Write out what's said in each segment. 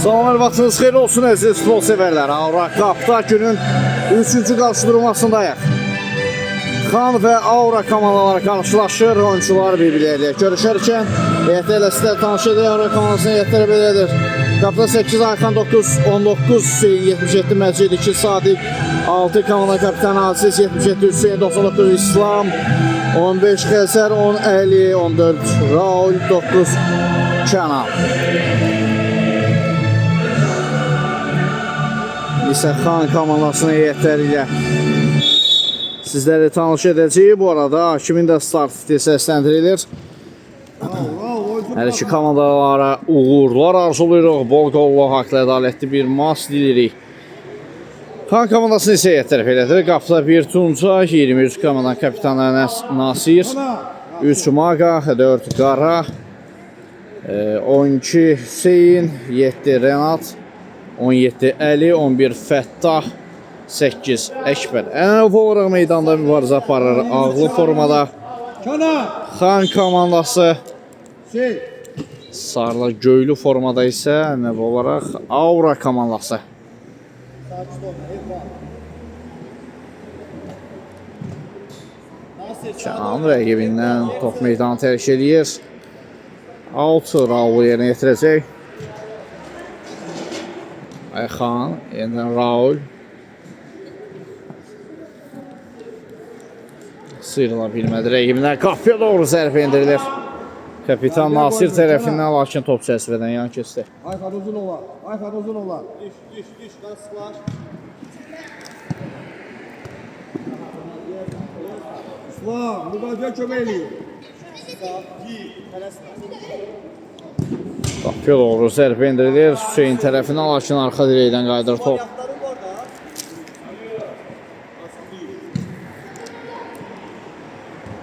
Salamlar, vaxtınız xeyir olsun əziz futbol severlər. Aura Cup'da günün 3-cü qarşıdurmasındayıq. Xan və Aura komandaları qarşılaşır. Oyuncular bir-birləriyle görüşərkən heyətlə ilə sizlər tanış edək. Aura komandasının heyətləri belədir. Qapıda 8 Ayxan, 9, 19 Hüseyin, 77 Məcid, 2 Sadiq, 6 komanda kapitanı Aziz, 77 Hüseyin, 99 İslam, 15 Xəzər, 10 Əli, 14 Raul, 9 Kənan. İsə Xan komandasının heyətləri ilə sizləri tanış edəcəyik. Bu arada kimin də start səsləndirilir. Hər iki komandalara uğurlar arzuluyoruz. Bol qollu, haqlı, ədalətli bir maç dilirik. Xan komandasını isə heyətləri belədir. Qapıda 1 Tuncay, 23 komandanın kapitanı Nasir, 3 Maqa, 4 Qara, 12 Hüseyin, 7 Renat, 17 Əli, 11 Fəttah, 8 Əkbər. Ənəv olaraq meydanda mübarizə aparır. Ağlı formada Xan komandası, sarılı göylü formada isə ənəv olaraq Aura komandası. Kənan rəqibindən top meydanı tərk edir. 6 Raul yerinə yetirəcək. Ayxan, yeniden Raul. Sıyrıla bilmədi rəqibindən. Qapıya doğru zərbə indirilir. Kapitan Nasir tərəfindən, lakin top çərçivədən yan keçdi. Ayxan uzun olar. Ayxan uzun olar. Düş, qaçlar. İslam, müqavilə kömək eləyir. Qapıya doğru zərbə indirilir. Hüseyin tərəfindən, lakin arxa dirəkdən qayıdır top.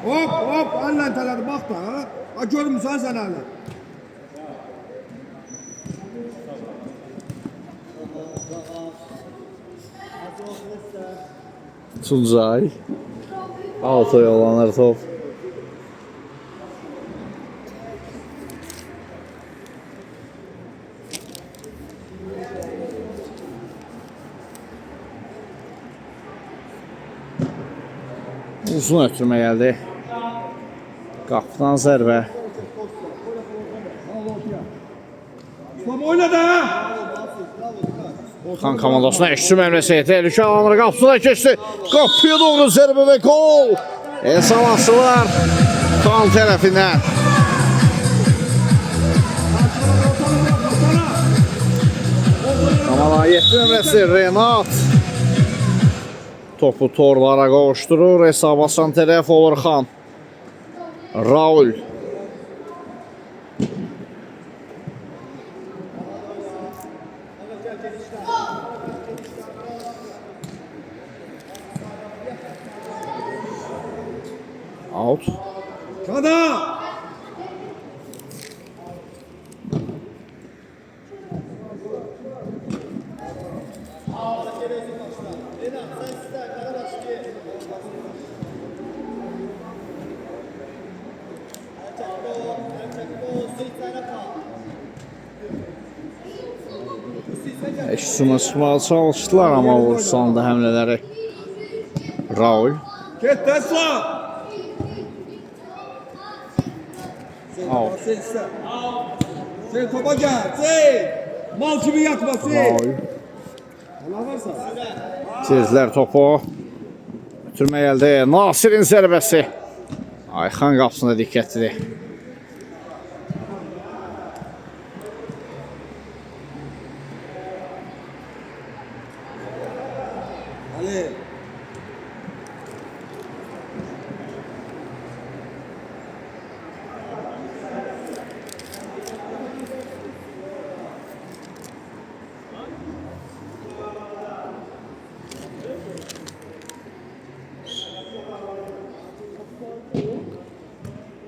Hop, əllə tələdir, bax da. Ha, görmüsən sən əllə. Tuncay. Alta yollanır top. Uzun ötürmə gəldi. Qapıdan zərbə. İslam oyna da. Xan komandasına eşitçi məmləsi təhlükə alanları qapısına keçdi. Qapıya doğru zərbə və gol. Esalasılar Xan tərəfindən. Kamala 7 nömrəsi Renat topu torlara qovuşdurur. Hesab asan tərəf olur Xan. Raul. Out. Kada. Eşitçimə çıxmağa çalışdılar, amma vursandı həmlələri Raul. Get Tesla. Out. Sen topa gel. Sen. Mal gibi yatma sen. Raul. Allah varsa. Tirdilər topu. Ötürmə gəldi. Nasirin zərbəsi. Ayxan qapısında diqqətlidir. Ali.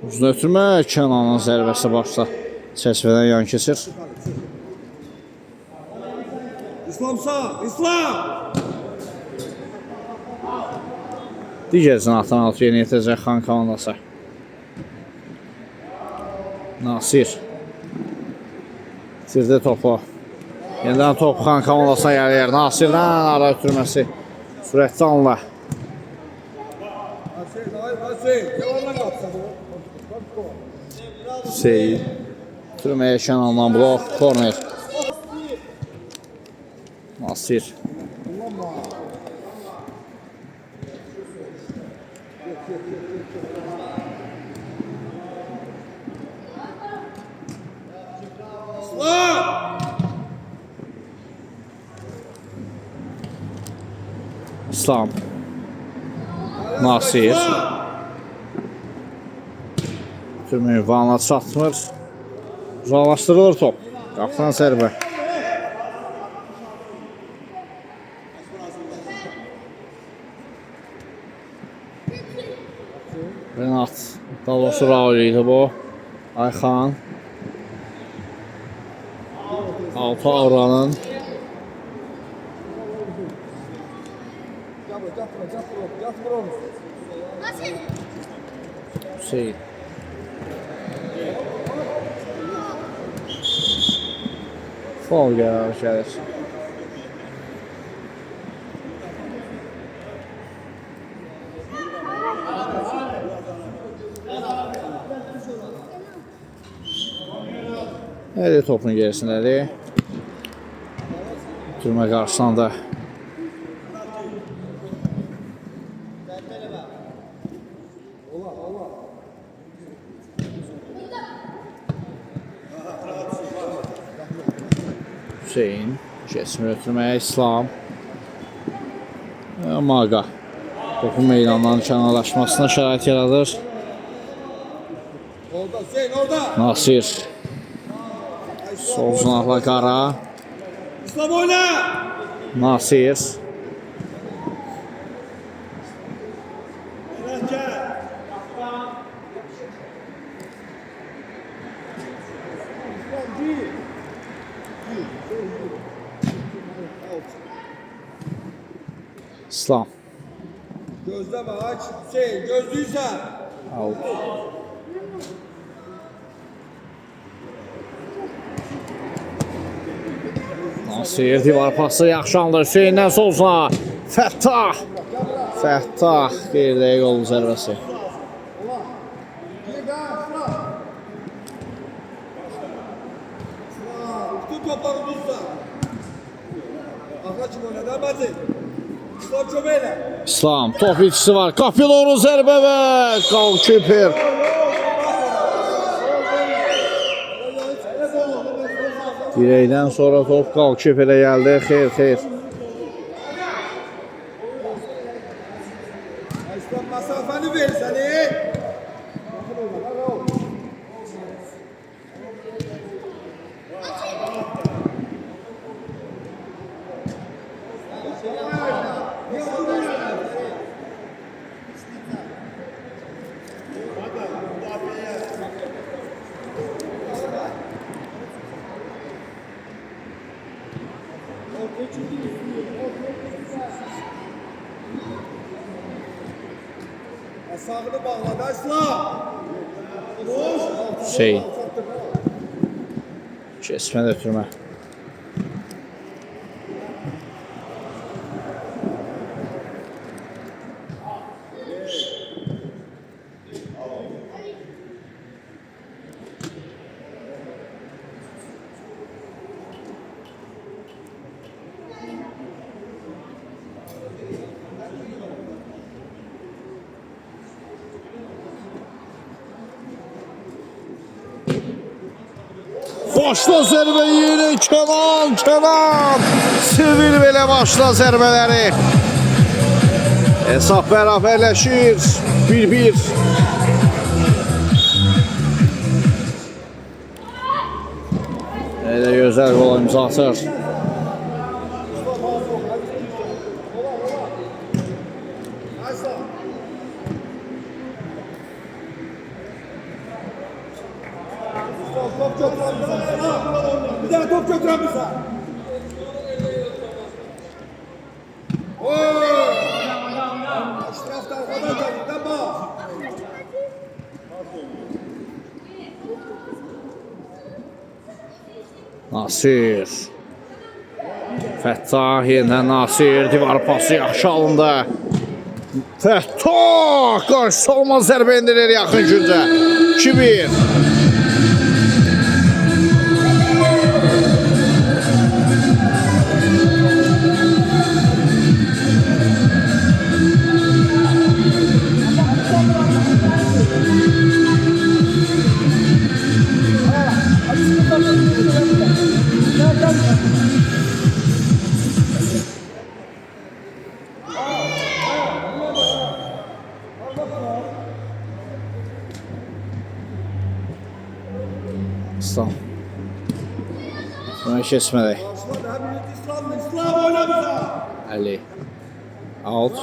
Uzun ötürmə, Kənanın zərbəsi başda çərçivədən yan keçir. İslam sağ. İslam. Digər zinatdan altı yerinə yetirəcək Xan komandası. Nasir. Sizdə topu. Yeniden Topxan komandasına gəlir. Nasirdən ara ötürməsi. Sürətli anla. Hüseyin. Ötürməyə Kənandan blok. Korner. Nasir. İslam. Nasir. Türmü ünvanına çatmır. Uzaqlaşdırılır top. Qaptan sərbə. Renat. Dalosu Raul idi bu. Ayxan. Altı Avranın. Hüseyin. Fol gəlir. Nədir topun gerisindədir? Türmə qarşısında. Hüseyin. Kesmir ötürməyə İslam. Maqa. Topun meydandan kənarlaşmasına şərait yaradır. Nasir. Sol zınaqla Qara. İslam oyna! Nasir. İslam. Gözleme aç. Hüseyin gözlüysen. Out. Nasir divar pası yaxşı aldı. Hüseyin'dən solsuna. Fəttah. Fəttah. Qeyriləyə yol zərbəsi. Tut topları tutsa. Ağaç oynadı bazı. İslam çömeyle. İslam. Top içisi var. Kapilonu zərbə və Qalkiper. Dirəkdən sonra top Qalkiperə gəldi. Xeyr. İslam masafəni versəni. Sağını bağladı İslam. Hüseyin. Kesmə də ötürmə. Başla zərbə yeri Kenan. Sivil belə başla zərbələri. Hesab bərabərləşir. 1-1. Elə gözəl gol imza atır. Top götüren bir daha top götüren bir sağ. Eşrafta o kadar geldi. Bak. Nasir. Fəttah yenə Nasir divar pası yaxşı alındı. Fəttah qarşı olmaz zərbə indirir yaxın güncə. 2-1. İslam. Buna kesmədik. İslam oynamıza. Ali. Out.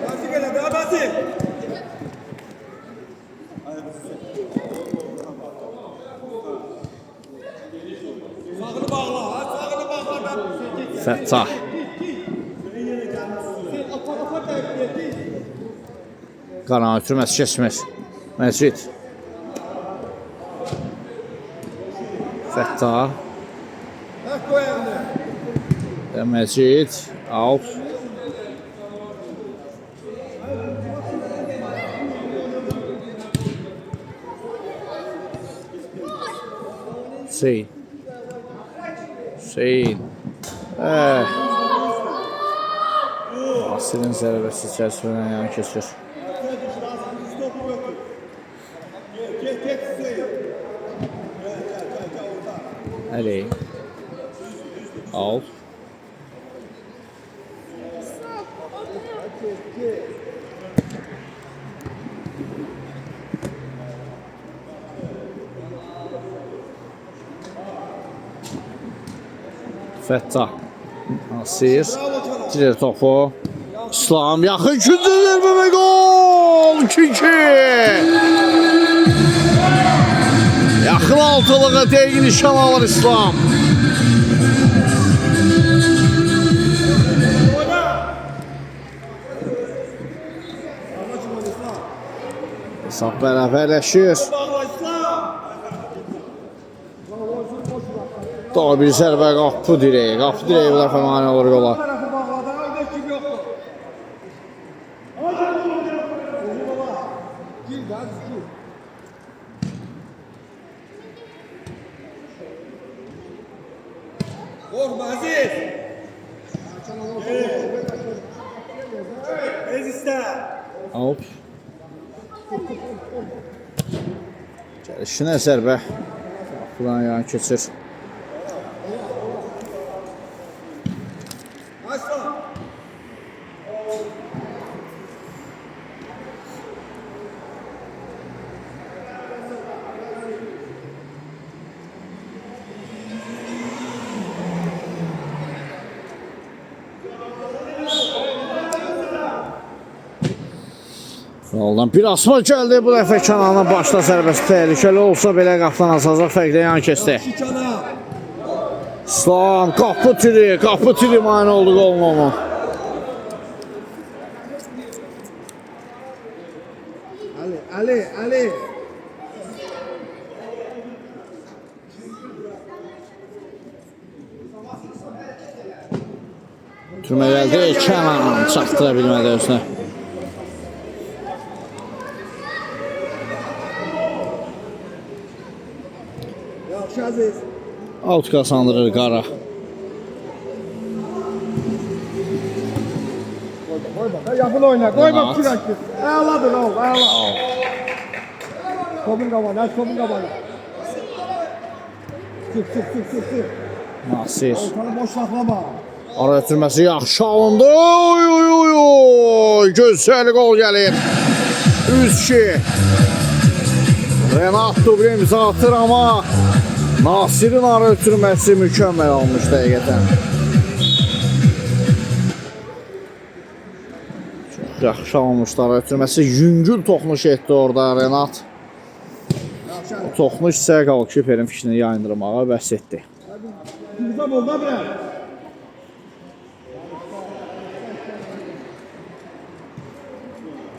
Basi gele daha basi. Sağını bağla, sağını bağla. Fəttah. Qaran ötürməz keçmir. Məcid. Fəttah. Hak koyandı. Və Məcid. Out. Hüseyin. Hüseyin. Asirin zərbəsi çərçivədən yan keçir. Ali. Out. Fəttah. Nasir. Tirir topu. İslam yaxın gücü zərbə və gol! 2-2. Yaxın altılığa dəqiq nişan alır İslam. Hesab bərabərləşir. Daha bir zərbə qapı direği. Qapı direği bu dəfə mane olur yola. Korkma Aziz. Eziste. Out. Gəlişinə zərbə. Buradan yan keçir. Aslan. Yoldan bir asma gəldi. Bu dəfə Kənanın başda zərbəsi təhlükəli olsa belə qapıdan asacaq fərqlə yan keçdi. Şikana. İslam qapı tiri mane oldu qolun onun. Ali. Türmə gəldi. Kənan çatdıra bilmədi özünə. Yaxşı Aziz. Out qazandırır Qara. Yakın oyna. Koyma Rahat. sürekli. Ağladır oğlum. Ağla. Topun kafanı. Aç topun kafanı. Çık. Nasir. Ortanı boş saklama. Ara ötürməsi yaxşı alındı. Oy. Gözəl qol gəlir. 3-2. Renat dubli imza atır ama Nasir'in ara ötürməsi mükəmməl almış dəqiqətən. Çox yaxşı almışdı ara ötürməsi. Yüngül toxnuş etdi orada Renat. O toxnuş isə qalkiperin fikrini yayındırmağa bəs etdi. Güzel oldu ha bre.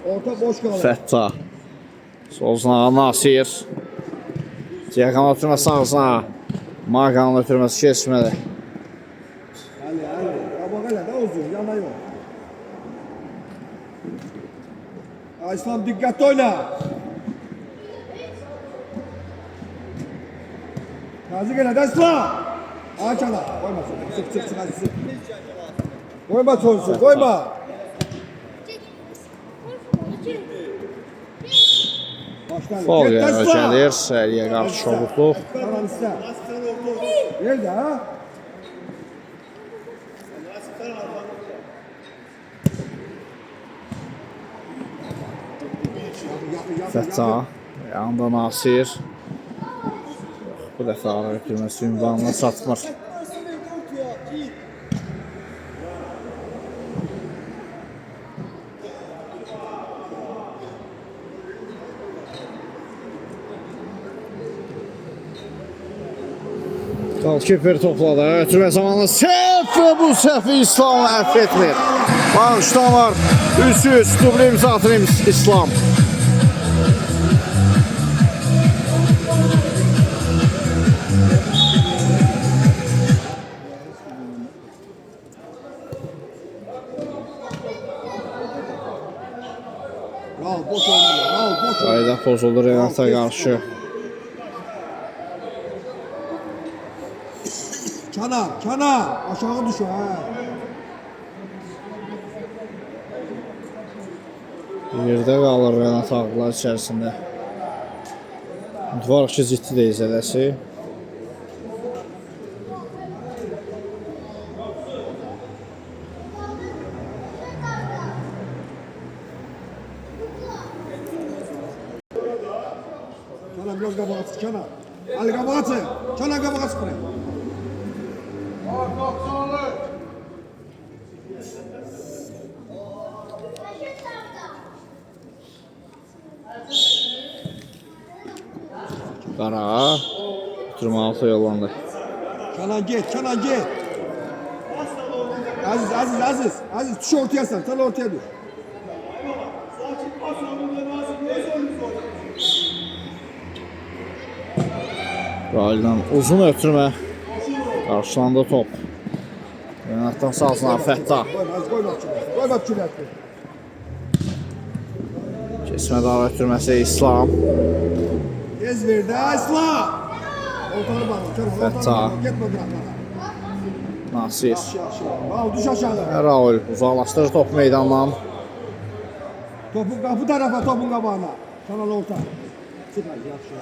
Orta boş kalır. Fəttah. Sol sınağa Nasir. Ciğəkan ötürmə sağ sınağa. Maganın ötürməsi keçmədi. Ali. Kabak hele de uzun. Yana yok. İslam dikkatli oyna. Gazi gele de İslam. Aç ana. Koyma. Sık hadi sık. Koyma sonsun. Koyma. Fol yəni gəlir. Səriyə qarşı çobukluq. Kanan iste. Nerede ha? Fəttah. Yanında Nasir. Bu dəfə ara ötürməsi ünvanına satmır. Golkiper topladı. Ötürmə zamanı səhv və bu səhvi İslam əff etmir. Bağışdan var. 300 dubl imza atır İslam. Rahat boş oynama. Rahat boş oynama. Qayda pozuldu Renata qarşı. Çana. Aşağı düş ha. Yerdə qalır Renat ağlar içərisində. Ümidvarıq ki, ciddi deyiz eləsi. Çana biraz kabağa sık çana. Ali kabağa sık. Çana kabağa sık buraya. Qara. Oturma altı yollandı. Çana git. Aziz düş ortaya sen. Sen ortaya düş. Raildən uzun ötürmə. Qarşılandı top. Renatdan sağ sınavı Fəttah. Koy bak çürət. Keçmə daha ötürməsi İslam. Tez verdi ha İslam. Ortağı bağlı. Fəttah. Gitme bırakma. Nasir. Yaxşı. Al düş aşağı. Raul uzaqlaşdırır top meydandan. Topun kapı tarafa topun qabağına. Kanal orta. Çık hadi yaxşı.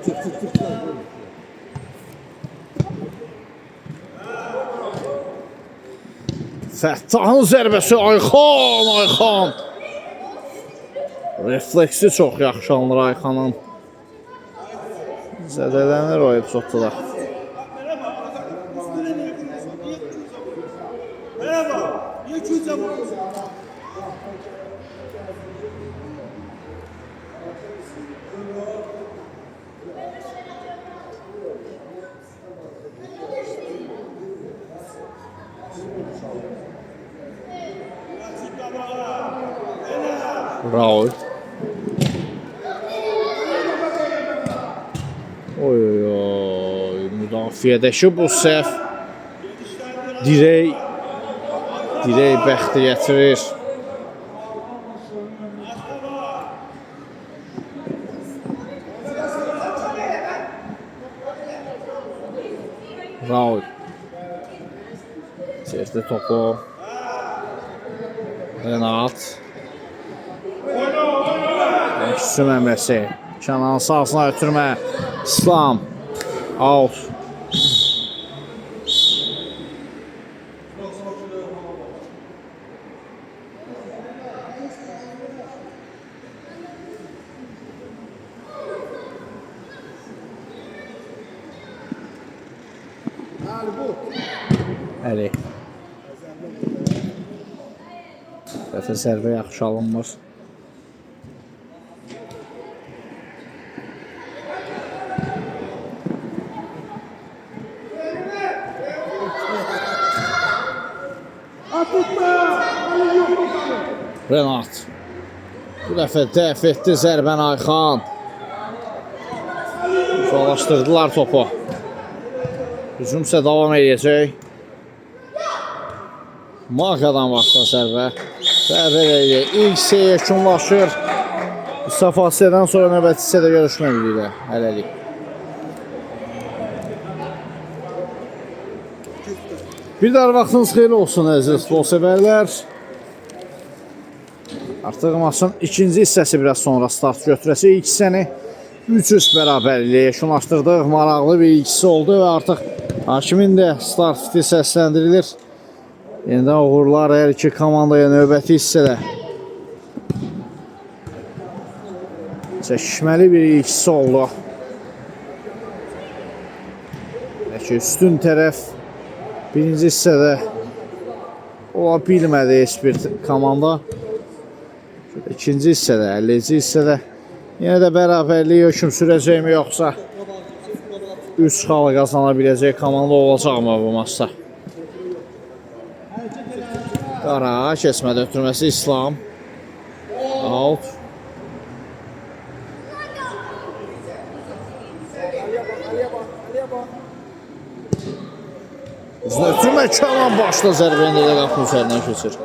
Çık. Fəttahın zərbəsi Ayxan. Refleksi çox yaxşı alınır Ayxanın. Zədələnir o epizodda da. Raul. Oy. Müdafiədəki bu səhv dirək bəxti gətirir. Raul. Çəkdi topu. Renat. Küsüm əmrəsi. Kənan sağsına ötürmə. İslam. Out. Əli. Dəfə zərbə yaxşı alınmır. Renat. Bu dəfə dəf etdi zərbən Ayxan. Uzalaşdırdılar topu. Hücum isə davam edəcək. Markadan vaxtda zərbə. Zərbə ilə ilk hissə yekunlaşır. Qısa fasilədən sonra növbəti hissədə görüşmək ümidi ilə. Hələlik. Bir daha vaxtınız xeyirli olsun əziz futbol sevərlər. Artıq maçın ikinci hissəsi biraz sonra start götürəsi. İlk hissəni 3-3 bərabərliyə yekunlaşdırdıq. Maraqlı bir ikisi oldu və artıq hakimin də start fiti səsləndirilir. Yenidən uğurlar hər iki komandaya növbəti hissədə. Çəkişməli bir ikisi oldu. Bəlkə üstün tərəf birinci hissədə ola bilmədi heç bir komanda. İkinci hissədə, 50-ci hissədə yenə də bərabərliyi hökm sürəcəkmi yoxsa 3 xalı qazana biləcək komanda olacaqmı bu maçda? Qara keçmədə ötürməsi İslam. Out. Üzünə Kənan başla zərbə indi də qapının üzərindən keçir.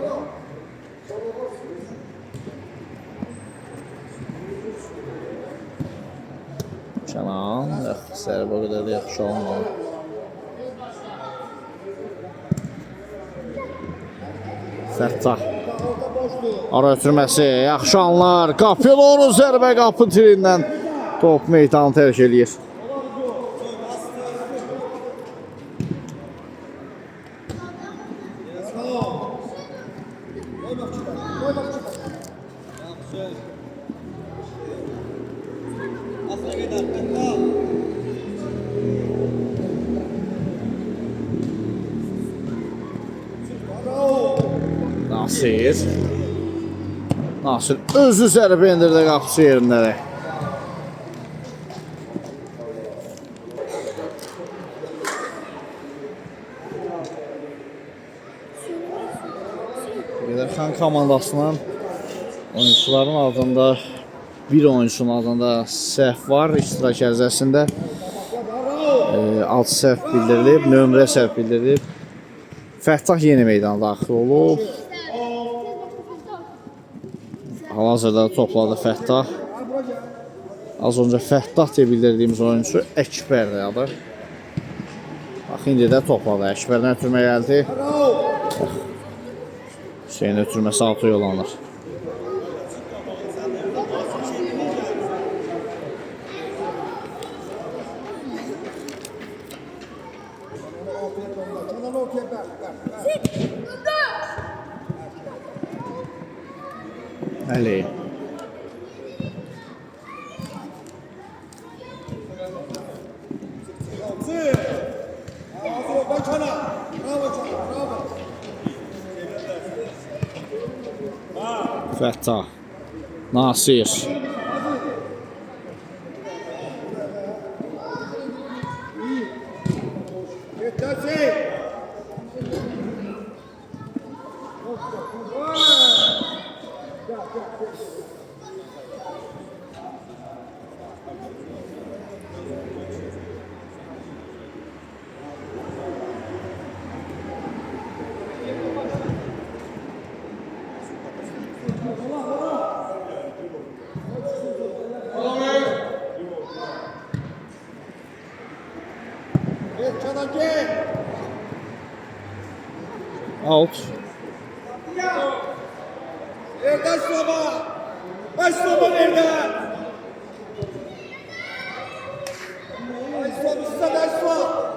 Kənan, zərbə o qədər də yaxşı olmalı. Fəttah. Ara ötürməsi, yaxşı anlar. Kapelonu zərbə qapı tirindən top meydanı tərk eləyir. Nasir özü zərbə endirdi qapısı yerində. Gedərxan komandasının oyuncuların adında bir oyuncunun adında səhv var iştirak ərizəsində. 6 səhv bildirilib, nömrə səhv bildirilib. Fəttah yeni meydana daxil olub. Hal-hazırda topladı Fəttah. Az öncə Fəttah deyə bildirdiyimiz oyuncu Əkbərdir adı. Bax, indi də topladı. Əkbərdən ötürmə gəldi. Hüseyin ötürməsi altı yollanır. Əli. Fəttah. Nasir. Out. Erdaş baba. Baş baba nerede? Baş baba size baş baba.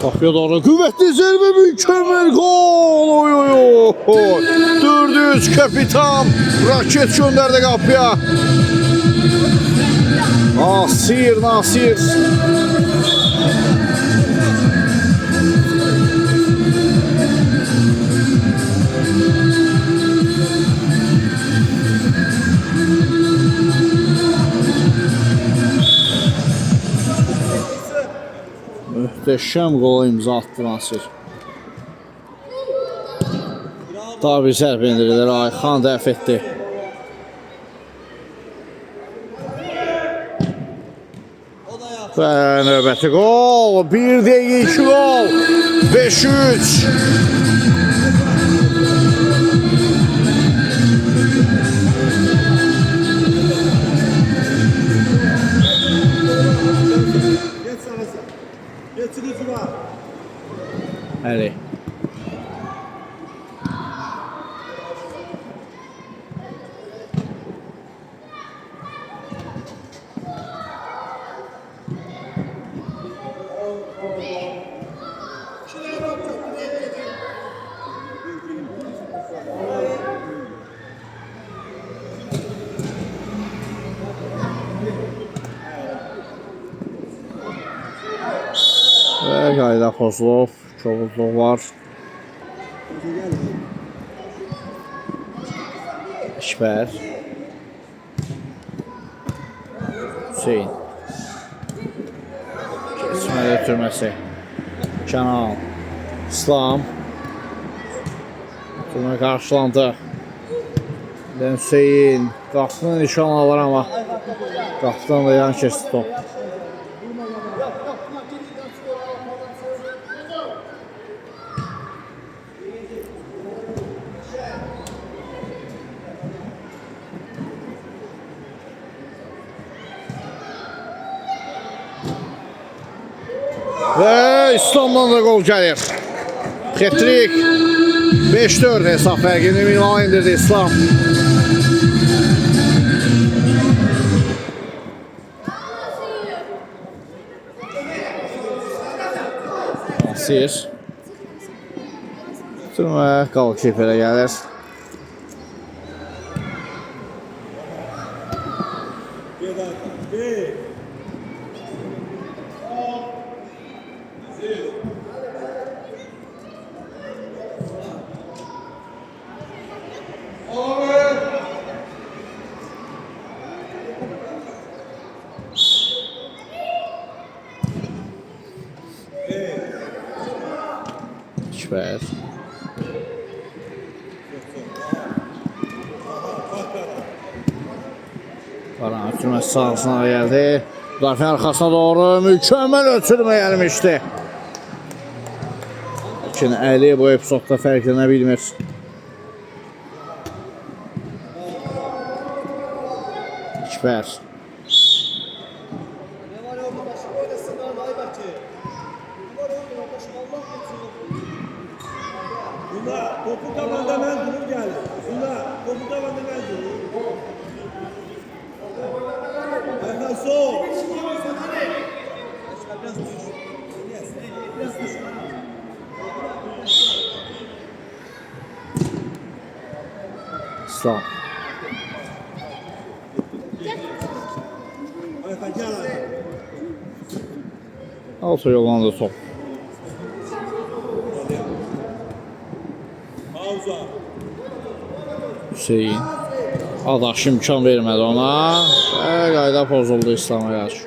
Qapıya doğru qüvvətli zərbə, mükəmməl gol. Oy oy oy. 4-3 kapitan raket göndərdi qapıya. Nasir. Möhtəşəm qola imza atdı Nasir. Daha bir zərbə indirilir. Ayxan dəf etdi. Və növbəti qol. 1 dəqiqə 2 qol. 5-3. Əli. Və qayda pozulub, kobuzluq var. İşbər. Hüseyin. Keçməli ötürməsi. Kənal. İslam. Ötürmə qarşılandı. Hüseyin. Qapını nişan alır amma qapıdan da yan keçdi top. Və İslamdan da qol gəlir. Xetrik 5-4 hesab fərqini Milana indirdi İslam. Nasir. Türmə qal kiperə gəlir. İşbər. Qaran ötürməsi sağısına gəldi. Müdafiə arxasına doğru mükəmməl ötürmə gəlmişdi. Lakin Əli bu epizodda fərqlənə bilmir. İşbər. Topu tabanda mən durur gəlir. Bunda topu tabanda mən durur. Benden sol. İslam. Altı yollandı top. Hüseyin. Adaş imkan vermədi ona. Və qayda pozuldu İslam'a qarşı.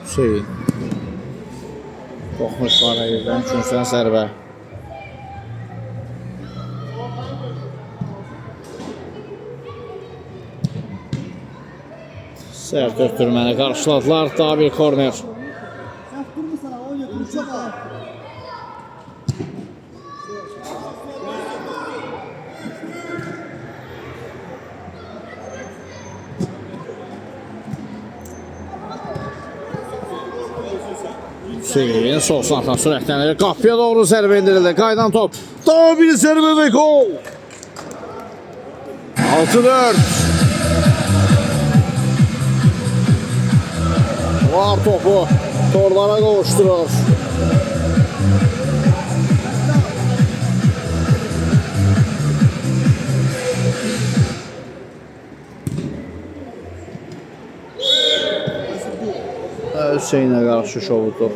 Hüseyin. Toxmuş var yerdən, üçüncüdən zərbə. Sərt ötürməni qarşıladılar. Daha bir korner. Hüseyin sol sınaqdan sürətlənir. Qapıya doğru zərbə indirildi. Qaydan top. Daha bir zərbə və gol. 6-4. Var topu torlara qovuşturur. Hüseyinə qarşı şovudur.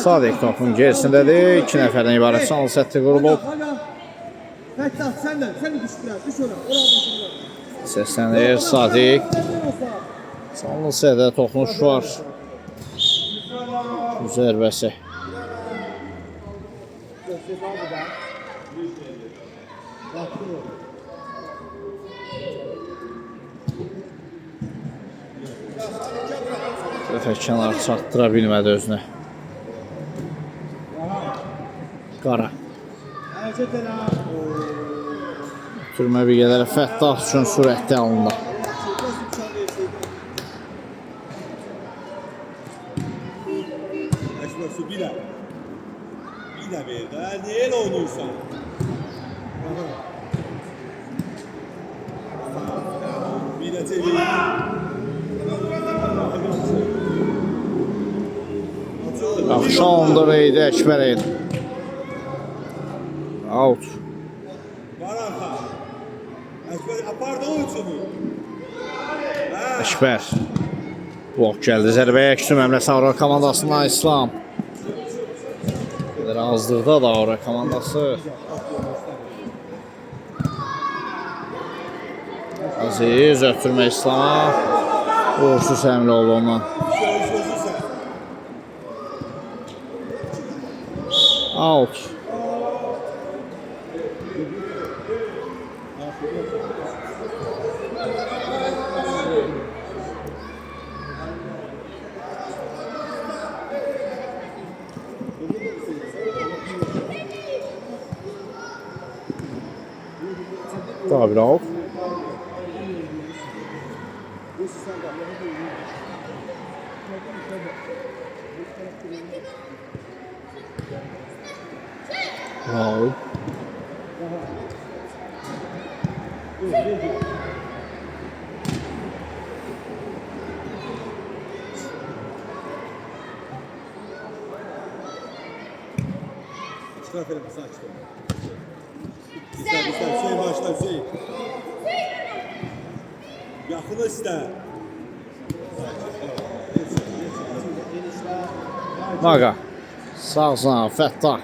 Sadiq topun gerisindədir. 2 nəfərdən ibarət canlı sətdə qurulub. Fəttah sən də düşdülər. Düş ora. Ora. Səslənir Sadiq. Canlı sətdə toxunuş var. Zərbəsi. Dəfə kənar çatdıra bilmədi özünə. Qara. Türmə bir qədər Fəttah üçün sürətli alındı. Əşməsu bir də verdi. Niyə elə oynayırsan? Bir də çevir. Yaxşı alındı Reydi Əkbərin. Out. Qaranxa. Əkbər apardı o üçünü. Əkbər. Blok gəldi. Zərbəyə Əksüm Əmrəs Avra komandasından İslam. Azlıqda da Avra komandası. Aziz ötürmə İslam'a. Uğursuz həmlə oldu ondan. Out. Daha bir out. Wow. Çıkar Ferit, sağ çıkar. Güzel, Hüseyin başla Hüseyin. Yaxını istə. Maga. Sağ Fəttah.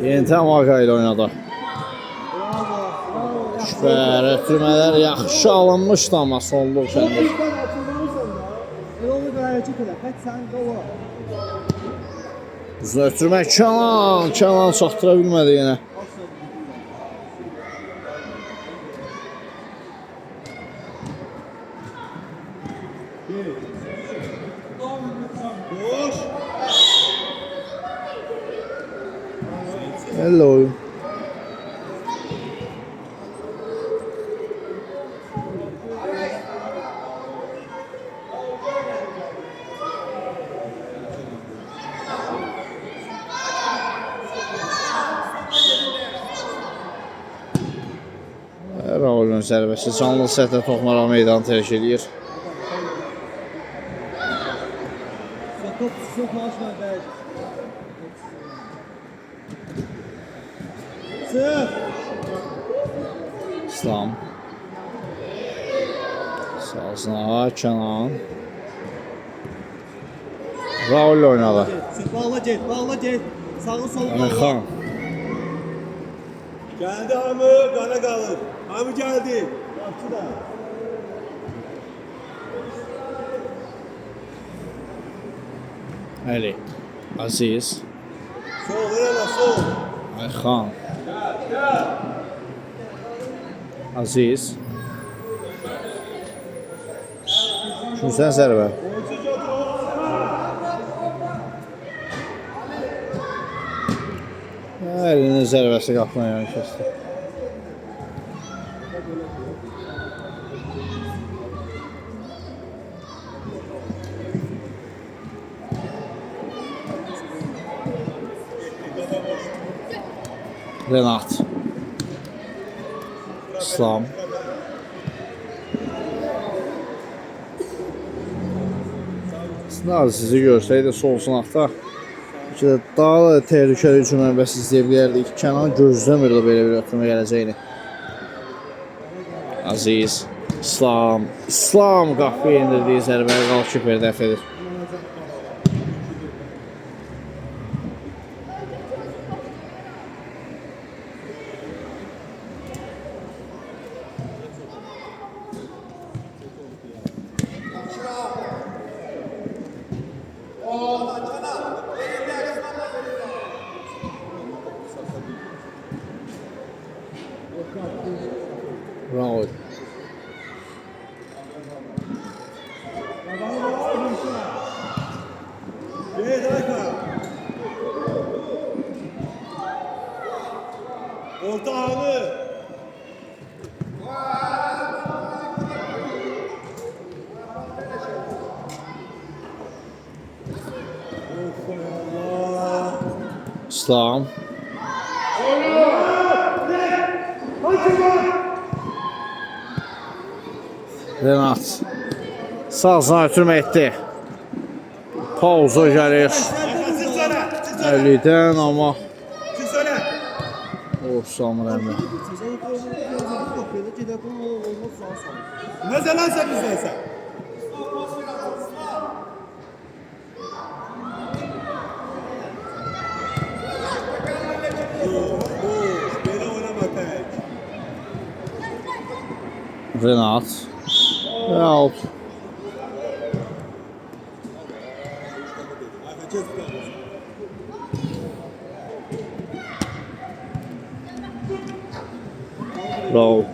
Yentə Maga ilə oynadı. Şübhər, ötürmələr yaxşı alınmışdı amma sonluq səndə. Uzun ötürmək Kənan çatdıra bilmədi yenə. Hello. Raulun zərbəsi canlı sətlə toxunaraq meydanı tərk edir. İslam. Sağsına Kənan. Raul oynadı. Bağla get. Sağı solu bağla. Əmirxan. Gəldi hamı, qana qalır. Hamı gəldi. Yaxşı da. Əli. Aziz. Sol, elə sol. Əmirxan. Aziz. Şunsən zərbə. Əlinin zərbəsi qapına yan kəsdi. Renat. İslam. Aslında sizi görsəydi sol sınaqda daha da təhlükəli hücum mənbəsi izləyə bilərdik. Kənan gözləmirdi belə bir ötürmə gələcəyini. Aziz. İslam qapıya indirdiyi zərbəyə qalkiper dəf edir. İslam. Renat sağ ötürmə etdi. Pauza gəlir. 50'den ama Samur əmi. Mesela sen bizdeysen. Böyle oynama tek. Renat ve out. Bravo.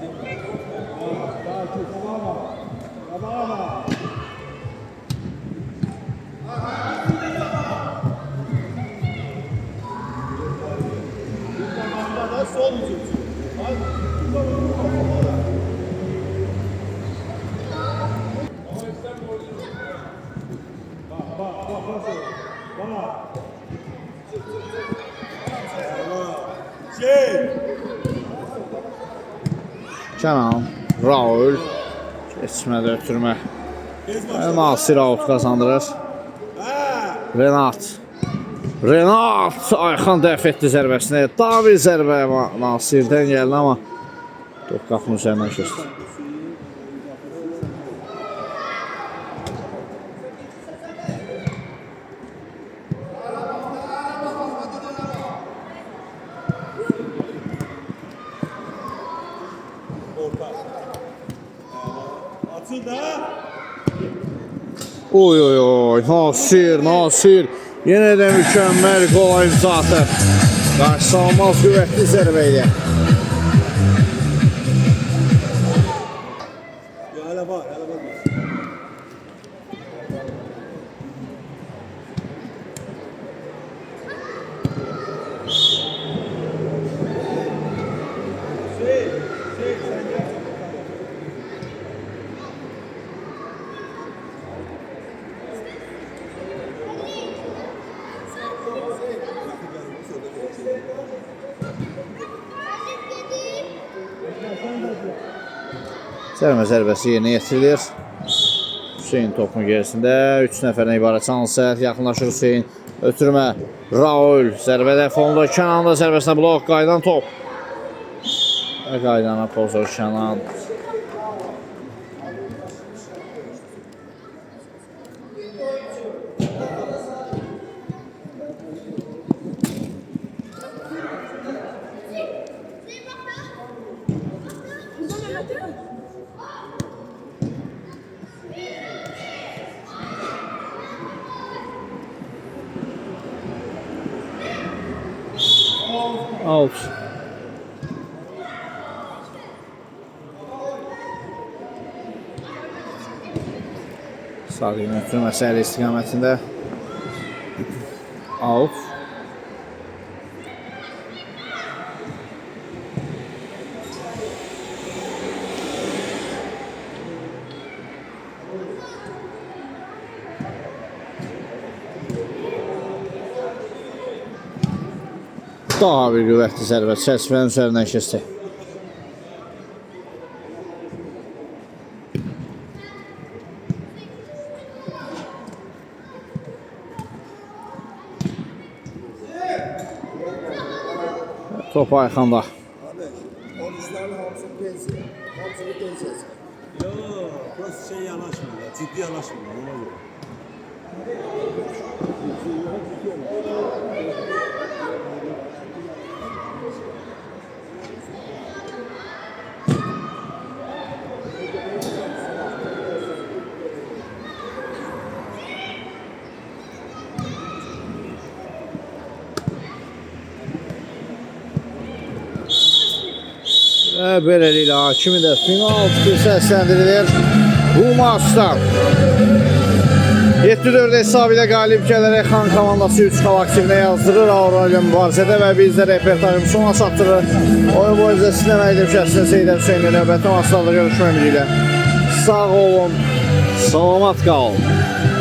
Kenan, Raul geçmədə ötürmə. Nasir out kazandırır. Renat Ayxan dəf etdi zərbəsini. Daha bir zərbə Nasir'dən gəldi ama top qapının üzərindən keçdi. Oy oy oy, Nasir yenə də mükəmməl qol imza atır. Qarşılanmaz qüvvətli zərbə idi. Hala var. Sərmə zərbəsi yerinə yetirilir. Hüseyin topun gerisində 3 nəfərdən ibarət Cansel yaxınlaşır Hüseyin. Ötürmə Raul zərbədə fonda Kənan'da zərbəsinə blok qaydan top. Və qaydana pozor Kənan. Out. Sağ ötürmə səhəli istiqamətində. Out. Daha bir qüvvətli zərbə çərçivənin üzərindən keçdi. Top Ayxanda. Abi, oyuncuların hamısını pensiya. Hamısını pensiyası. Yok, burası şey yanaşmıyor. Ciddi yanaşmıyor. Ona göre. Və beləliklə hakimi də penaltı səsləndirilir bu maçda. 7-4 hesabı ilə qalib gələrək Xan komandası 3 xal aktivinə yazdırır Aurora mübarizədə və biz də reportajımı sona çatdırır. Oyun boyunca sizlə məqdim şəhsində Seyid Hüseynlə növbəti maçlarda görüşmək ümidi ilə. Sağ olun, salamat qalın.